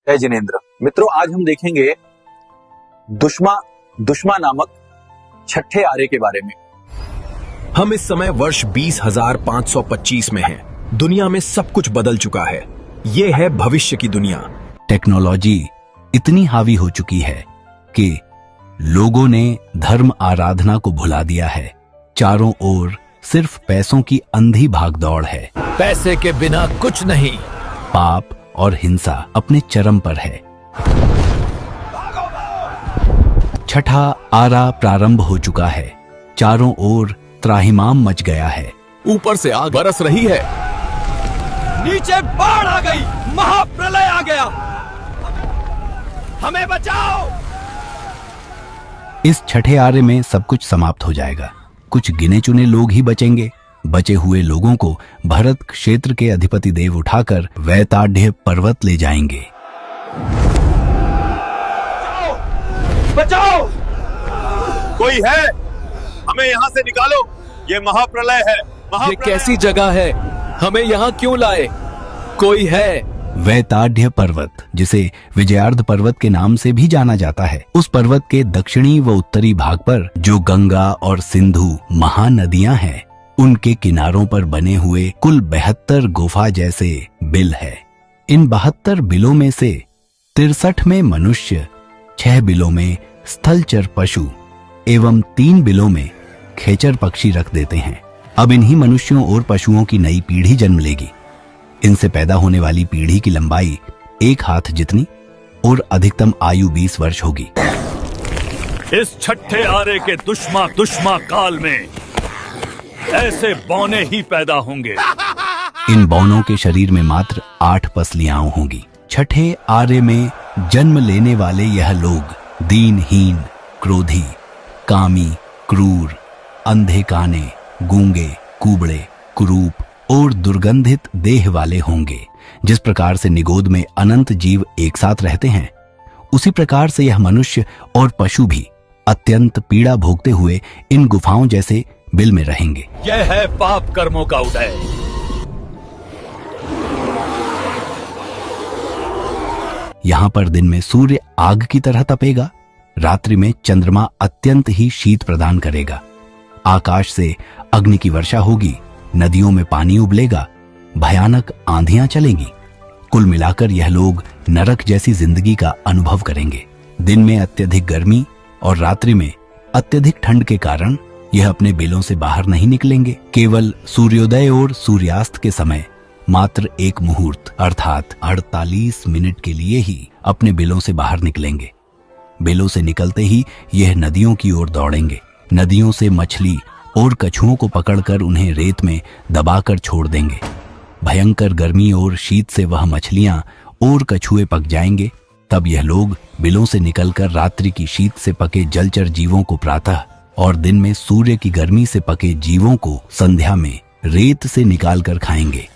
जय जिनेंद्र। मित्रों, आज हम देखेंगे दुश्मा नामक छठे आरे के बारे में। हम इस समय वर्ष 20,525 में हैं। दुनिया में सब कुछ बदल चुका है। ये है भविष्य की दुनिया। टेक्नोलॉजी इतनी हावी हो चुकी है कि लोगों ने धर्म आराधना को भुला दिया है। चारों ओर सिर्फ पैसों की अंधी भागदौड़ है। पैसे के बिना कुछ नहीं। पाप और हिंसा अपने चरम पर है। छठा आरा प्रारंभ हो चुका है। चारों ओर त्राहिमाम मच गया है। ऊपर से आग बरस रही है। नीचे बाढ़ आ गई, महाप्रलय आ गया। हमें बचाओ। इस छठे आरे में सब कुछ समाप्त हो जाएगा। कुछ गिने चुने लोग ही बचेंगे। बचे हुए लोगों को भरत क्षेत्र के अधिपति देव उठाकर वैताढ़ पर्वत ले जाएंगे। बचाओ! कोई है? हमें यहाँ से निकालो। ये महाप्रलय है। ये कैसी जगह है? हमें यहाँ क्यों लाए? कोई है? वैताढ़ पर्वत, जिसे विजयार्ध पर्वत के नाम से भी जाना जाता है, उस पर्वत के दक्षिणी व उत्तरी भाग पर जो गंगा और सिंधु महानदियां हैं, उनके किनारों पर बने हुए कुल 72 गुफा जैसे बिल है। इन 72 बिलों में से 63 में मनुष्य, 6 बिलों में स्थलचर पशु एवं 3 बिलों में खेचर पक्षी रख देते हैं। अब इन्हीं मनुष्यों और पशुओं की नई पीढ़ी जन्म लेगी। इनसे पैदा होने वाली पीढ़ी की लंबाई 1 हाथ जितनी और अधिकतम आयु 20 वर्ष होगी। इस छठे आरे के दुश्मा काल में ऐसे बौने ही पैदा होंगे। इन बौनों के शरीर में मात्र 8 पसलियां होंगी। छठे आरे में जन्म लेने वाले यह लोग दीनहीन, क्रोधी, कामी, क्रूर, अंधे काने, गूंगे, कुबड़े, कुरूप और दुर्गंधित देह वाले होंगे। जिस प्रकार से निगोद में अनंत जीव एक साथ रहते हैं, उसी प्रकार से यह मनुष्य और पशु भी अत्यंत पीड़ा भोगते हुए इन गुफाओं जैसे बिल में रहेंगे। यह है पाप कर्मों का उदय। यहाँ पर दिन में सूर्य आग की तरह तपेगा। रात्रि में चंद्रमा अत्यंत ही शीत प्रदान करेगा। आकाश से अग्नि की वर्षा होगी। नदियों में पानी उबलेगा। भयानक आंधियां चलेंगी। कुल मिलाकर यह लोग नरक जैसी जिंदगी का अनुभव करेंगे। दिन में अत्यधिक गर्मी और रात्रि में अत्यधिक ठंड के कारण यह अपने बिलों से बाहर नहीं निकलेंगे। केवल सूर्योदय और सूर्यास्त के समय मात्र एक मुहूर्त अर्थात 48 मिनट के लिए ही अपने बिलों से बाहर निकलेंगे। बिलों से निकलते ही यह नदियों की ओर दौड़ेंगे। नदियों से मछली और कछुओं को पकड़कर उन्हें रेत में दबाकर छोड़ देंगे। भयंकर गर्मी और शीत से वह मछलियां और कछुए पक जाएंगे। तब यह लोग बिलों से निकलकर रात्रि की शीत से पके जलचर जीवों को प्रातः और दिन में सूर्य की गर्मी से पके जीवों को संध्या में रेत से निकालकर खाएंगे।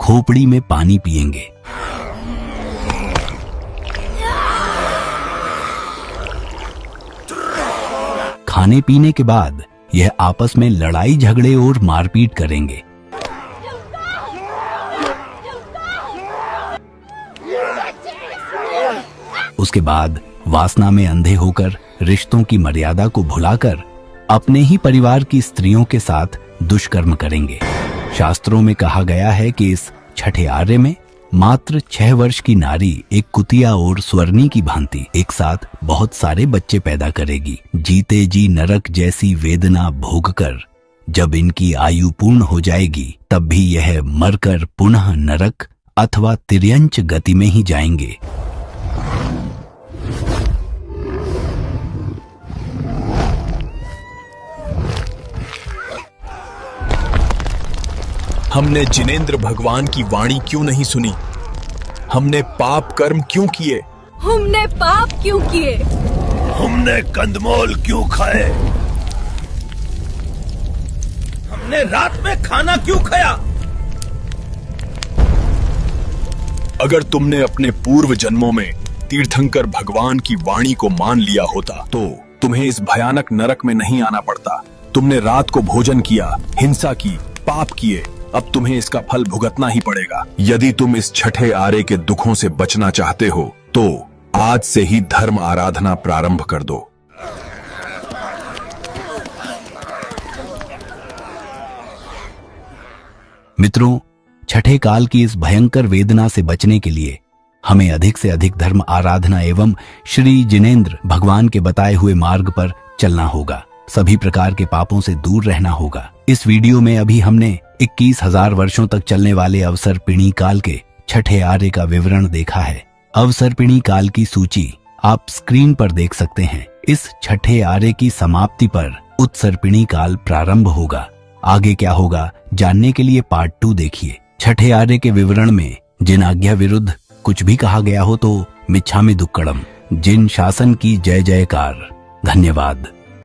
खोपड़ी में पानी पिएंगे। खाने पीने के बाद यह आपस में लड़ाई झगड़े और मारपीट करेंगे। उसके बाद वासना में अंधे होकर रिश्तों की मर्यादा को भुलाकर अपने ही परिवार की स्त्रियों के साथ दुष्कर्म करेंगे। शास्त्रों में कहा गया है कि इस छठे आरे में मात्र 6 वर्ष की नारी एक कुतिया और स्वर्णी की भांति एक साथ बहुत सारे बच्चे पैदा करेगी। जीते जी नरक जैसी वेदना भोगकर जब इनकी आयु पूर्ण हो जाएगी, तब भी यह मरकर पुनः नरक अथवा तिर्यंच गति में ही जाएंगे। हमने जिनेंद्र भगवान की वाणी क्यों नहीं सुनी? हमने पाप कर्म क्यों किए? हमने पाप क्यों किए? हमने कंदमूल क्यों खाए? हमने रात में खाना क्यों खाया? अगर तुमने अपने पूर्व जन्मों में तीर्थंकर भगवान की वाणी को मान लिया होता तो तुम्हें इस भयानक नरक में नहीं आना पड़ता। तुमने रात को भोजन किया, हिंसा की पाप किए, अब तुम्हें इसका फल भुगतना ही पड़ेगा। यदि तुम इस छठे आरे के दुखों से बचना चाहते हो तो आज से ही धर्म आराधना प्रारंभ कर दो। मित्रों, छठे काल की इस भयंकर वेदना से बचने के लिए हमें अधिक से अधिक धर्म आराधना एवं श्री जिनेंद्र भगवान के बताए हुए मार्ग पर चलना होगा। सभी प्रकार के पापों से दूर रहना होगा। इस वीडियो में अभी हमने 21,000 वर्षों तक चलने वाले अवसर्पिणी काल के छठे आर्य का विवरण देखा है। अवसर्पिणी काल की सूची आप स्क्रीन पर देख सकते हैं। इस छठे आर्य की समाप्ति पर उत्सर्पिणी काल प्रारंभ होगा। आगे क्या होगा जानने के लिए पार्ट 2 देखिए। छठे आर्य के विवरण में जिन आज्ञा विरुद्ध कुछ भी कहा गया हो तो मिच्छामि दुक्कडम। जिन शासन की जय जयकार। धन्यवाद।